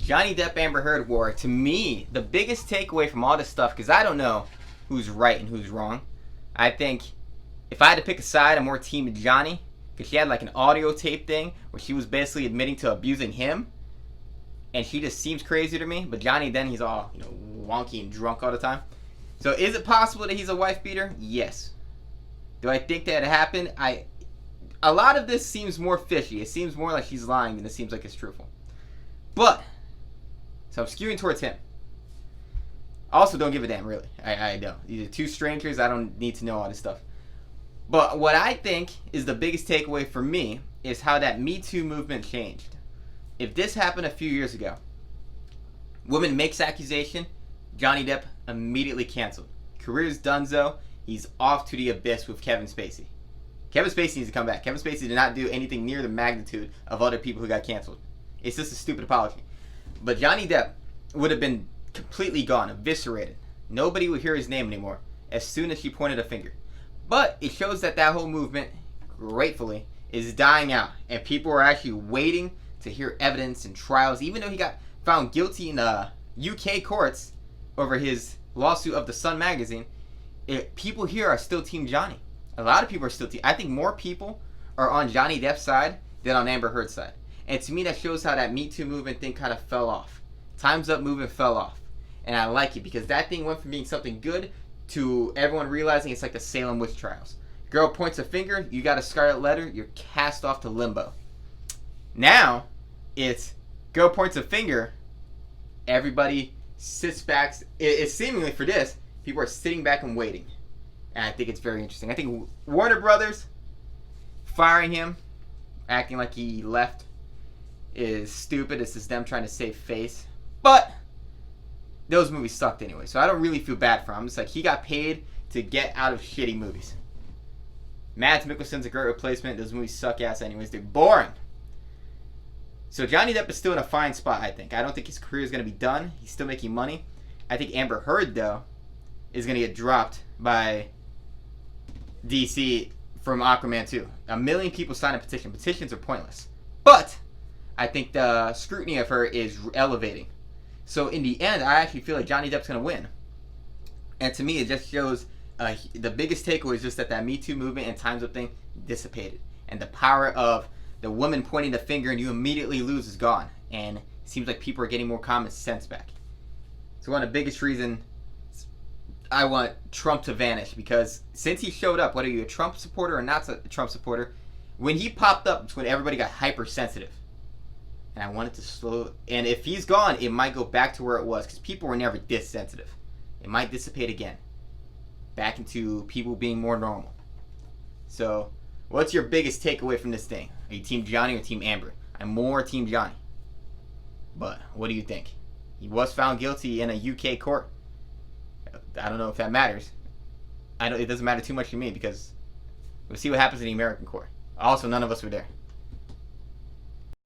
Johnny Depp Amber Heard war, to me, the biggest takeaway from all this stuff, because I don't know who's right and who's wrong. I think if I had to pick a side, I'm more team Johnny, because she had like an audio tape thing where she was basically admitting to abusing him, and she just seems crazy to me. But Johnny, then he's all, wonky and drunk all the time. So is it possible that he's a wife beater? Yes. Do I think that it happened? A lot of this seems more fishy. It seems more like she's lying than it seems like it's truthful. But so I'm skewing towards him. Also, don't give a damn, really. I don't. These are two strangers. I don't need to know all this stuff. But what I think is the biggest takeaway for me is how that Me Too movement changed. If this happened a few years ago, woman makes accusation, Johnny Depp immediately canceled. Career's donezo. He's off to the abyss with Kevin Spacey. Kevin Spacey needs to come back. Kevin Spacey did not do anything near the magnitude of other people who got canceled. It's just a stupid apology. But Johnny Depp would have been completely gone, eviscerated. Nobody would hear his name anymore as soon as she pointed a finger. But it shows that whole movement, gratefully, is dying out. And people are actually waiting to hear evidence and trials. Even though he got found guilty in UK courts over his lawsuit of The Sun magazine, people here are still Team Johnny. A lot of people are still I think more people are on Johnny Depp's side than on Amber Heard's side. And to me, that shows how that Me Too movement thing kind of fell off. Time's Up movement fell off. And I like it because that thing went from being something good to everyone realizing it's like the Salem witch trials. Girl points a finger, you got a scarlet letter, you're cast off to limbo. Now, it's girl points a finger, everybody sits back. It's seemingly for this, people are sitting back and waiting. And I think it's very interesting. I think Warner Brothers firing him, acting like he left, is stupid. It's just them trying to save face. But those movies sucked anyway, so I don't really feel bad for him. It's like he got paid to get out of shitty movies. Mads Mikkelsen's a great replacement. Those movies suck ass anyways. They're boring. So Johnny Depp is still in a fine spot, I think. I don't think his career is going to be done. He's still making money. I think Amber Heard, though, is going to get dropped by DC from Aquaman 2. 1 million people signed a petition. Petitions are pointless. But I think the scrutiny of her is elevating. So in the end, I actually feel like Johnny Depp's going to win. And to me, it just shows the biggest takeaway is just that Me Too movement and Time's Up thing dissipated. And the power of the woman pointing the finger and you immediately lose is gone. And it seems like people are getting more common sense back. So one of the biggest reasons I want Trump to vanish, because since he showed up, whether you're a Trump supporter or not a Trump supporter, when he popped up, it's when everybody got hypersensitive. And I want it to slow. And if he's gone, it might go back to where it was, because people were never this sensitive. It might dissipate again, back into people being more normal. So, what's your biggest takeaway from this thing? Are you Team Johnny or Team Amber? I'm more Team Johnny. But what do you think? He was found guilty in a UK court. I don't know if that matters. It doesn't matter too much to me because we'll see what happens in the American court. Also, none of us were there.